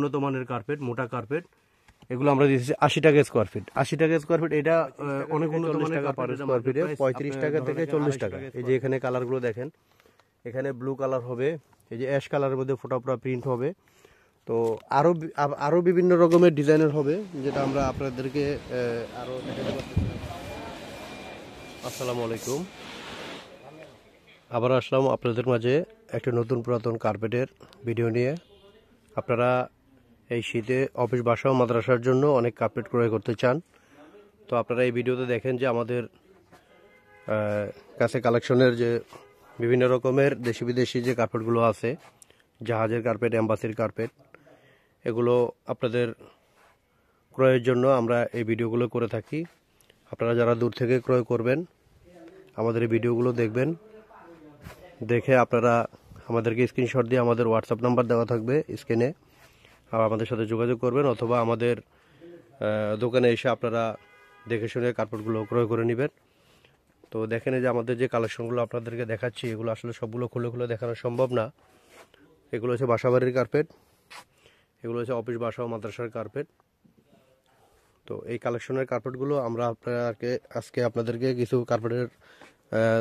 উন্নত মানের কার্পেট, মোটা কার্পেট। এগুলো আমরা দিচ্ছি 80 টাকা স্কোয়ার ফিট। 80 টাকা স্কোয়ার ফিট, এটা অনেক উন্নত মানের কার্পেট স্কোয়ার ফিটে 35 টাকা থেকে 40 টাকা। এই যে এখানে কালারগুলো দেখেন, এখানে ব্লু কালার হবে, এই যে অ্যাশ কালারের মধ্যে ফোটা ফোটা প্রিন্ট হবে। তো আরও বিভিন্ন রকমের ডিজাইনের হবে, যেটা আমরা আপনাদেরকে আরও দেখাতে পারতেছি। আসসালামু আলাইকুম, আবার আসলাম আপনাদের মাঝে একটা নতুন পুরাতন কার্পেটের ভিডিও নিয়ে। আপনারা এই শীতে অফিস বাসা ও মাদ্রাসার জন্য অনেক কার্পেট ক্রয় করতে চান, তো আপনারা এই ভিডিওতে দেখেন যে আমাদের কাছে কালেকশনের যে বিভিন্ন রকমের দেশি বিদেশি যে কার্পেটগুলো আছে, জাহাজের কার্পেট, এম্বাসির কার্পেট, এগুলো আপনাদের ক্রয়ের জন্য আমরা এই ভিডিওগুলো করে থাকি। আপনারা যারা দূর থেকে ক্রয় করবেন, আমাদের এই ভিডিওগুলো দেখবেন, দেখে আপনারা আমাদেরকে স্ক্রিনশট দিয়ে আমাদের হোয়াটসঅ্যাপ নাম্বার দেওয়া থাকবে স্ক্রিনে, আর আমাদের সাথে যোগাযোগ করবেন, অথবা আমাদের দোকানে এসে আপনারা দেখে শুনে কার্পেটগুলো ক্রয় করে নেবেন। তো দেখেন যে আমাদের যে কালেকশনগুলো আপনাদেরকে দেখাচ্ছি, এগুলো আসলে সবগুলো খুলে খুলে দেখানো সম্ভব না। এগুলো হচ্ছে বাসাবাড়ির কার্পেট, এগুলো হচ্ছে অফিস বাসা ও মাদ্রাসার কার্পেট। তো এই কালেকশনের কার্পেটগুলো আমরা আজকে আপনাদেরকে কিছু কার্পেটের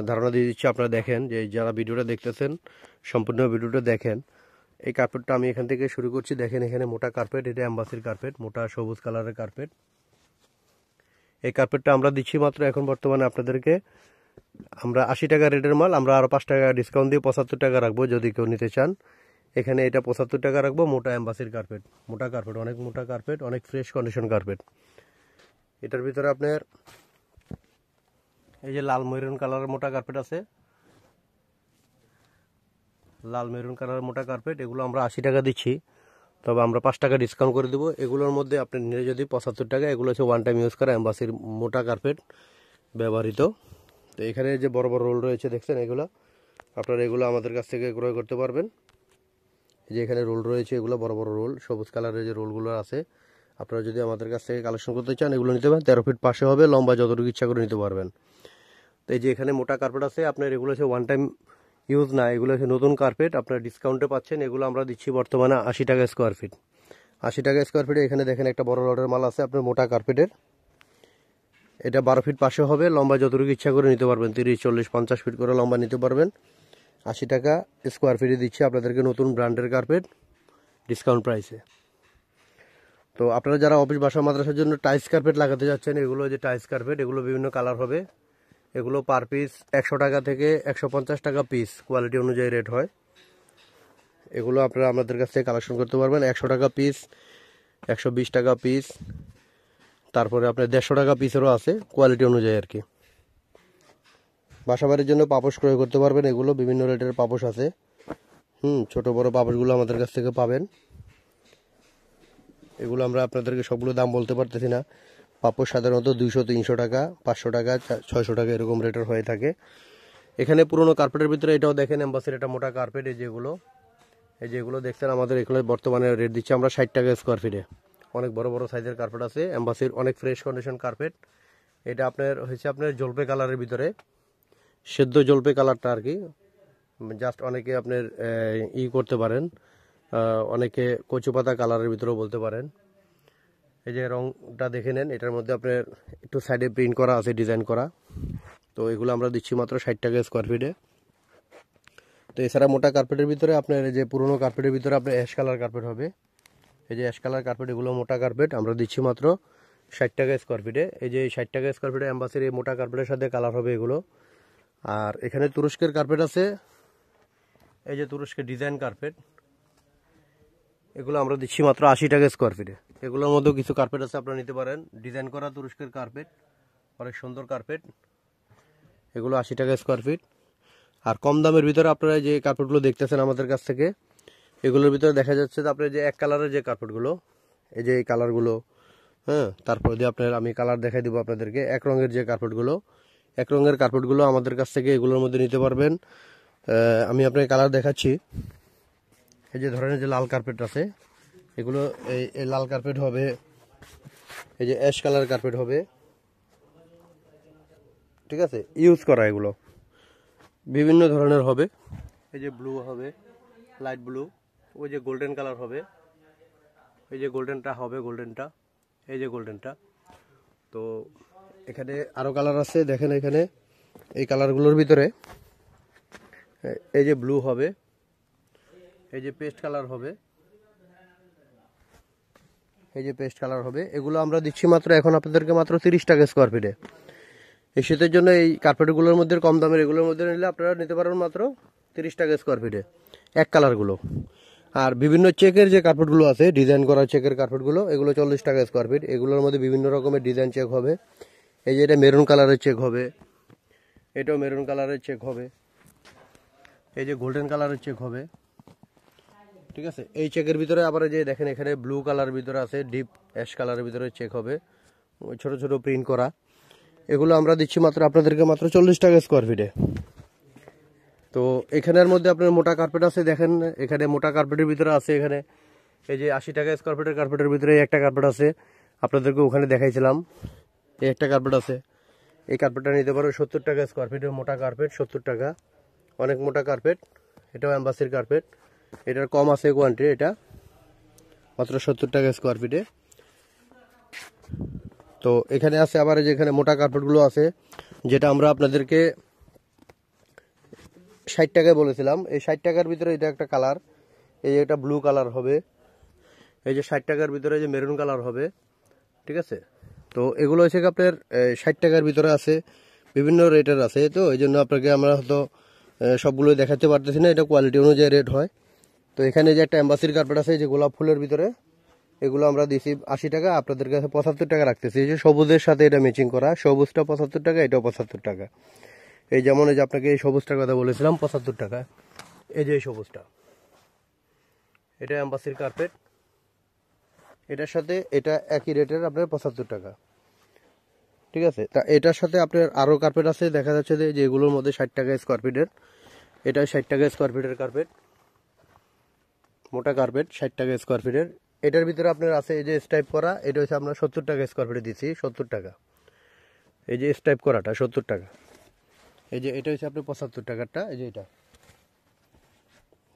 ধারণা দিয়ে দিচ্ছি। আপনারা দেখেন যে যারা ভিডিওটা দেখতেছেন, সম্পূর্ণ ভিডিওটা দেখেন। এই কার্পেটটা আমি এখান থেকে শুরু করছি। দেখেন এখানে মোটা কার্পেট, এটা এম্বাসির কার্পেট, মোটা সবুজ কালারের কার্পেট। এই কার্পেটটা আমরা দিচ্ছি মাত্র এখন বর্তমানে আপনাদেরকে, আমরা 80 টাকা রেটের মাল আমরা আরও 5 টাকা ডিসকাউন্ট দিয়ে 75 টাকা রাখবো যদি কেউ নিতে চান। এখানে এটা 75 টাকা রাখবো। মোটা এম্বাসির কার্পেট, মোটা কার্পেট, অনেক মোটা কার্পেট, অনেক ফ্রেশ কন্ডিশন কার্পেট। এটার ভিতরে আপনার এই যে লাল মেরুন কালারের মোটা কার্পেট আছে, লাল মেরুন কালারের মোটা কার্পেট, এগুলো আমরা 80 টাকা দিচ্ছি, তবে আমরা 5 টাকা ডিসকাউন্ট করে দেবো। এগুলোর মধ্যে আপনি নিলে যদি 75 টাকা। এগুলো হচ্ছে ওয়ান টাইম ইউজ করা এম্বাসির মোটা কার্পেট ব্যবহৃত। তো এখানে যে বড় বড় রোল রয়েছে দেখছেন, এগুলো আপনারা এগুলো আমাদের কাছ থেকে ক্রয় করতে পারবেন। এই যে এখানে রোল রয়েছে, এগুলো বড় বড় রোল, সবুজ কালারের যে রোলগুলো আছে, আপনারা যদি আমাদের কাছ থেকে কালেকশন করতে চান এগুলো নিতে পারেন। 13 ফিট পাশে হবে, লম্বা যতটুকু ইচ্ছা করে নিতে পারবেন। তো এই যে এখানে মোটা কার্পেট আছে, আপনার এগুলো হচ্ছে ওয়ান টাইম ইউজ না, এগুলো হচ্ছে নতুন কার্পেট, আপনারা ডিসকাউন্টে পাচ্ছেন। এগুলো আমরা দিচ্ছি বর্তমানে 80 টাকা স্কোয়ার ফিট। 80 টাকা স্কোয়ার ফিটে এখানে দেখেন একটা বড় লটের মাল আছে আপনার মোটা কার্পেটের। এটা 12 ফিট পাশে হবে, লম্বা যতটুকু ইচ্ছা করে নিতে পারবেন, 30, 40, 50 ফিট করে লম্বা নিতে পারবেন। 80 টাকা স্কোয়ার ফিটে দিচ্ছি আপনাদেরকে নতুন ব্র্যান্ডের কার্পেট ডিসকাউন্ট প্রাইসে। তো আপনারা যারা অফিস বাসা মাদ্রাসার জন্য টাইলস কার্পেট লাগাতে যাচ্ছেন, এগুলো যে টাইলস কার্পেট, এগুলো বিভিন্ন কালার হবে। এগুলো পার পিস 100 টাকা থেকে 150 টাকা পিস, কোয়ালিটি অনুযায়ী রেট হয়। এগুলো আপনারা আমাদের কাছ থেকে কালেকশন করতে পারবেন 100 টাকা পিস, 120 টাকা পিস, তারপরে আপনার 150 টাকা পিসেরও আছে, কোয়ালিটি অনুযায়ী আর কি। বাসাবাড়ির জন্য পাপোশ ক্রয় করতে পারবেন, এগুলো বিভিন্ন রেটের পাপোশ আছে। ছোট বড় পাপোশগুলো আমাদের কাছ থেকে পাবেন। এগুলো আমরা আপনাদেরকে সবগুলো দাম বলতে পারতেছি না। পাপোশ সাধারণত 200, 300 টাকা, 500 টাকা, 600 টাকা এরকম রেটের হয়ে থাকে। এখানে পুরোনো কার্পেটের ভিতরে এটাও দেখেন এম্বাসির একটা মোটা কার্পেট, এই যেগুলো দেখছেন আমাদের এগুলো বর্তমানে রেট দিচ্ছি আমরা 60 টাকা স্কোয়ার ফিটে। অনেক বড় বড় সাইজের কার্পেট আছে এম্বাসির, অনেক ফ্রেশ কন্ডিশন কার্পেট। এটা আপনার হচ্ছে আপনার জলপে কালারের ভিতরে, সেদ্ধ জলপে কালারটা আর কি। জাস্ট অনেকে আপনার করতে পারেন, অনেকে কচু পাতা কালারের ভিতরেও বলতে পারেন। এই যে রংটা দেখে নেন, এটার মধ্যে আপনার একটু সাইডে প্রিন্ট করা আছে, ডিজাইন করা। তো এগুলো আমরা দিচ্ছি মাত্র 60 টাকা স্কোয়ার ফিটে। তো এছাড়া মোটা কার্পেটের ভিতরে আপনার এই যে পুরোনো কার্পেটের ভিতরে আপনার অ্যাশ কালার কার্পেট হবে। এই যে অ্যাশ কালার কার্পেট, এগুলো মোটা কার্পেট আমরা দিচ্ছি মাত্র 60 টাকা স্কোয়ার ফিটে। এই যে 60 টাকা স্কোয়ার ফিটে এম্বাসির এই মোটা কার্পেটের সাথে কালার হবে এগুলো। আর এখানে তুরস্কের কার্পেট আছে, এই যে তুরস্কের ডিজাইন কার্পেট, এগুলো আমরা দিচ্ছি মাত্র 80 টাকা স্কোয়ার ফিটে। এগুলোর মধ্যেও কিছু কার্পেট আছে, আপনারা নিতে পারেন। ডিজাইন করা তুরস্কের কার্পেট, অনেক সুন্দর কার্পেট, এগুলো 80 টাকা স্কোয়ার ফিট। আর কম দামের ভিতরে আপনারা যে কার্পেটগুলো দেখতেছেন আমাদের কাছ থেকে, এগুলোর ভিতরে দেখা যাচ্ছে যে আপনার যে এক কালারের যে কার্পেটগুলো, এই যে এই কালারগুলো, তারপর দিয়ে আপনার আমি কালার দেখাই দিব আপনাদেরকে। এক রঙের যে কার্পেটগুলো, এক রঙের কার্পেটগুলো আমাদের কাছ থেকে এগুলোর মধ্যে নিতে পারবেন। আমি আপনাকে কালার দেখাচ্ছি। এই যে ধরনের যে লাল কার্পেট আছে, এগুলো এই লাল কার্পেট হবে, এই যে অ্যাশ কালার কার্পেট হবে, ঠিক আছে, ইউজ করা। এগুলো বিভিন্ন ধরনের হবে, এই যে ব্লু হবে, লাইট ব্লু, ওই যে গোল্ডেন কালার হবে, এই যে গোল্ডেনটা হবে, গোল্ডেনটা, এই যে গোল্ডেনটা। তো এখানে আরও কালার আছে, দেখেন এখানে এই কালারগুলোর ভিতরে এই যে ব্লু হবে, এই যে পেস্ট কালার হবে, এই যে পেস্ট কালার হবে। এগুলো আমরা দিচ্ছি মাত্র এখন আপনাদেরকে মাত্র 30 টাকা স্কোয়ার ফিটে। এই শীতের জন্য এই কার্পেটগুলোর মধ্যে কম দামের এগুলোর মধ্যে নিলে আপনারা নিতে পারবেন মাত্র 30 টাকা স্কোয়ার ফিটে এক কালারগুলো। আর বিভিন্ন চেকের যে কার্পেটগুলো আছে, ডিজাইন করা চেকের কার্পেটগুলো, এগুলো 40 টাকা স্কোয়ার ফিট। এগুলোর মধ্যে বিভিন্ন রকমের ডিজাইন চেক হবে। এই যে এটা মেরুন কালারের চেক হবে, এটাও মেরুন কালারের চেক হবে, এই যে গোল্ডেন কালারের চেক হবে, ঠিক আছে। এই চেকের ভিতরে আবার যে দেখেন এখানে ব্লু কালারের ভিতরে আছে, ডিপ অ্যাশ কালারের ভিতরে চেক হবে, ছোট ছোট প্রিন্ট করা। এগুলো আমরা দিচ্ছি মাত্র আপনাদেরকে মাত্র 40 টাকা স্কোয়ার ফিটে। তো এখানের মধ্যে আপনার মোটা কার্পেট আছে, দেখেন এখানে মোটা কার্পেটের ভিতরে আছে, এখানে এই যে 80 টাকা স্কোয়ার ফিটের কার্পেটের ভিতরে একটা কার্পেট আছে, আপনাদেরকে ওখানে দেখাইছিলাম। এই একটা কার্পেট আছে, এই কার্পেটটা নিতে পারো 70 টাকা স্কোয়ার ফিটের মোটা কার্পেট, 70 টাকা, অনেক মোটা কার্পেট। এটাও অ্যাম্বাসির কার্পেট, এটার কম আছে কোয়ান্টিটি, এটা মাত্র 70 টাকা স্কোয়ার ফিটে। তো এখানে আছে আবার যেখানে মোটা কার্পেটগুলো আছে, যেটা আমরা আপনাদেরকে 60 টাকায় বলেছিলাম। এই 60 টাকার ভিতরে এটা একটা কালার, এই এটা ব্লু কালার হবে, এই যে 60 টাকার ভিতরে যে মেরুন কালার হবে, ঠিক আছে। তো এগুলো হচ্ছে আপনার 60 টাকার ভিতরে আছে, বিভিন্ন রেটের আছে। তো এই জন্য আপনাকে আমরা হয়তো সবগুলো দেখাতে পারতেছি না, এটা কোয়ালিটি অনুযায়ী রেট হয়। তো এখানে যে একটা অ্যাম্বাসির কার্পেট আছে, যে গোলাপ ফুলের ভিতরে, এগুলো আমরা দিছি 80 টাকা, আপনাদের কাছে 75 টাকা রাখতেছি। এই যে সবুজের সাথে এটা ম্যাচিং করা, সবুজটা 75 টাকা, এটাও 75 টাকা। এই যেমন এই যে আপনাকে এই সবুজটার কথা বলেছিলাম 75 টাকা, এই যে এই সবুজটা, এটা অ্যাম্বাসির কার্পেট, এটার সাথে এটা একই রেটের আপনার 75 টাকা, ঠিক আছে। তা এটার সাথে আপনার আরও কার্পেট আছে, দেখা যাচ্ছে যে এগুলোর মধ্যে 60 টাকা স্কোয়ার ফিটের, এটা 60 টাকা স্কোয়ার ফিটের কার্পেট, মোটা কার্পেট 60 টাকা স্কোয়ার ফিটের। এটার ভিতরে আপনার আছে এই যে স্টাইপ করা, এটা হচ্ছে আমরা 70 টাকা স্কোয়ার ফিটে দিচ্ছি, 70 টাকা। এই যে স্টাইপ করাটা 70 টাকা, এই যে এটা হচ্ছে আপনার 75 টাকারটা, এই যে এটা।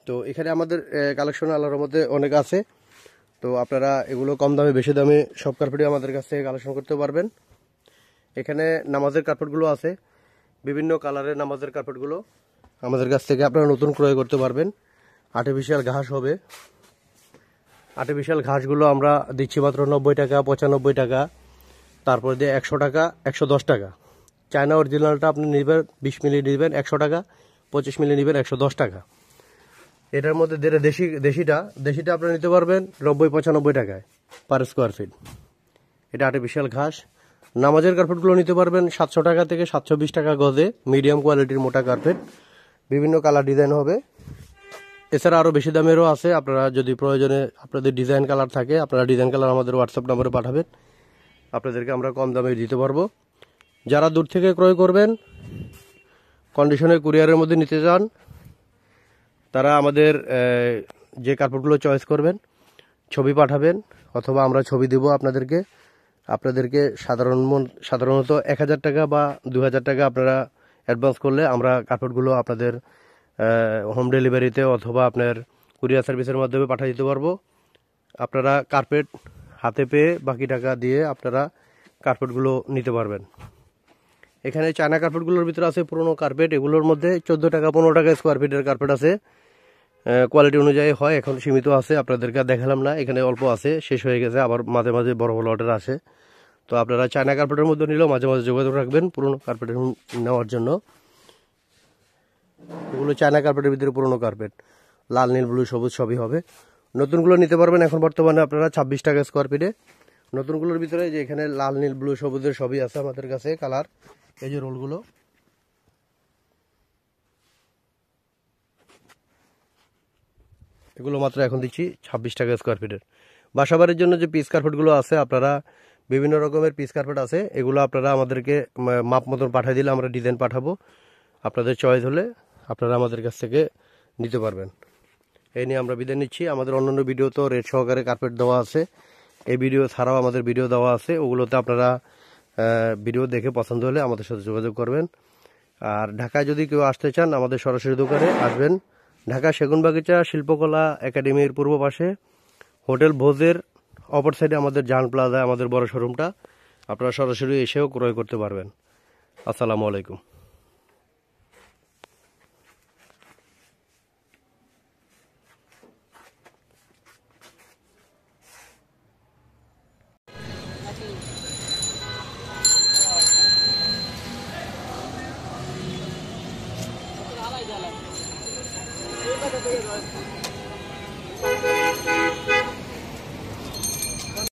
তো এখানে আমাদের কালেকশন আলার মধ্যে অনেক আছে। তো আপনারা এগুলো কম দামে বেশি দামে সব কার্পেটই আমাদের কাছ থেকে কালেকশন করতে পারবেন। এখানে নামাজের কার্পেটগুলো আছে, বিভিন্ন কালারের নামাজের কার্পেটগুলো আমাদের কাছ থেকে আপনারা নতুন ক্রয় করতে পারবেন। আর্টিফিশিয়াল ঘাস হবে, আর্টিফিশিয়াল ঘাসগুলো আমরা দিচ্ছি মাত্র 90 টাকা, 95 টাকা, তারপর দিয়ে 100 টাকা, 110 টাকা। চায়না অরিজিনালটা আপনি নেবেন 20 মিলি নেবেন 100 টাকা, 25 মিলি নেবেন 110 টাকা। এটার মধ্যে যেটা দেশিটা আপনি নিতে পারবেন 90-95 টাকায় পার স্কোয়ার ফিট। এটা আর্টিফিশিয়াল ঘাস। নামাজের কার্পেটগুলো নিতে পারবেন 700 টাকা থেকে 720 টাকা গজে, মিডিয়াম কোয়ালিটির মোটা কার্পেট, বিভিন্ন কালার ডিজাইন হবে। এছাড়া আরও বেশি দামেরও আছে, আপনারা যদি প্রয়োজনে আপনাদের ডিজাইন কালার থাকে, আপনারা ডিজাইন কালার আমাদের হোয়াটসঅ্যাপ নম্বরে পাঠাবেন, আপনাদেরকে আমরা কম দামে দিতে পারবো। যারা দূর থেকে ক্রয় করবেন, কন্ডিশনের কুরিয়ারের মধ্যে নিতে চান, তারা আমাদের যে কার্পেটগুলো চয়েস করবেন ছবি পাঠাবেন, অথবা আমরা ছবি দেব আপনাদেরকে সাধারণত 1000 টাকা বা 2000 টাকা আপনারা অ্যাডভান্স করলে আমরা কার্পেটগুলো আপনাদের হোম ডেলিভারিতে অথবা আপনার কুরিয়ার সার্ভিসের মাধ্যমে পাঠিয়ে দিতে পারবো। আপনারা কার্পেট হাতে পেয়ে বাকি টাকা দিয়ে আপনারা কার্পেটগুলো নিতে পারবেন। এখানে চায়না কার্পেটগুলোর ভিতরে আছে পুরনো কার্পেট, এগুলোর মধ্যে 14 টাকা 15 টাকা স্কোয়ার ফিটের কার্পেট আছে, কোয়ালিটি অনুযায়ী হয়। এখন সীমিত আছে, আপনাদেরকে দেখালাম না, এখানে অল্প আছে, শেষ হয়ে গেছে, আবার মাঝে মাঝে বড় বড় অর্ডার আসে। তো আপনারা চায়না কার্পেটের মধ্যে নিলেও মাঝে মাঝে যোগাযোগ রাখবেন পুরনো কার্পেট নেওয়ার জন্য। এগুলো চায়না কার্পেটের ভিতরে পুরনো কার্পেট, লাল নীল ব্লু সবুজ সবই হবে। নতুনগুলো নিতে পারবেন এখন বর্তমানে আপনারা 26 টাকা স্কোয়ার ফিটে। নতুনগুলোর ভিতরে যে এখানে লাল নীল ব্লু সবুজের সবই আছে আমাদের কাছে কালার, এই যে রোলগুলো, এগুলো মাত্র এখন দিচ্ছি 26 টাকা স্কোয়ার ফিটের। বাসাবাড়ির জন্য যে পিস কার্পেটগুলো আছে, আপনারা বিভিন্ন রকমের পিস কার্পেট আছে, এগুলো আপনারা আমাদেরকে মাপ মতন পাঠিয়ে দিলে আমরা ডিজাইন পাঠাবো, আপনাদের চয়েস হলে আপনারা আমাদের কাছ থেকে নিতে পারবেন। এই নিয়ে আমরা বিদায় নিচ্ছি। আমাদের অন্যান্য ভিডিও তো রেট সহকারে কার্পেট দেওয়া আছে, এই ভিডিও ছাড়াও আমাদের ভিডিও দেওয়া আছে, ওগুলোতে আপনারা ভিডিও দেখে পছন্দ হলে আমাদের সাথে যোগাযোগ করবেন। আর ঢাকায় যদি কেউ আসতে চান, আমাদের সরাসরি দোকানে আসবেন। ঢাকা সেগুনবাগিচা শিল্পকলা একাডেমির পূর্ব পাশে হোটেল ভোজের অপর সাইডে আমাদের জান প্লাজা আমাদের বড় শোরুমটা, আপনারা সরাসরি এসেও ক্রয় করতে পারবেন। আসসালামু আলাইকুম। জ্বালাই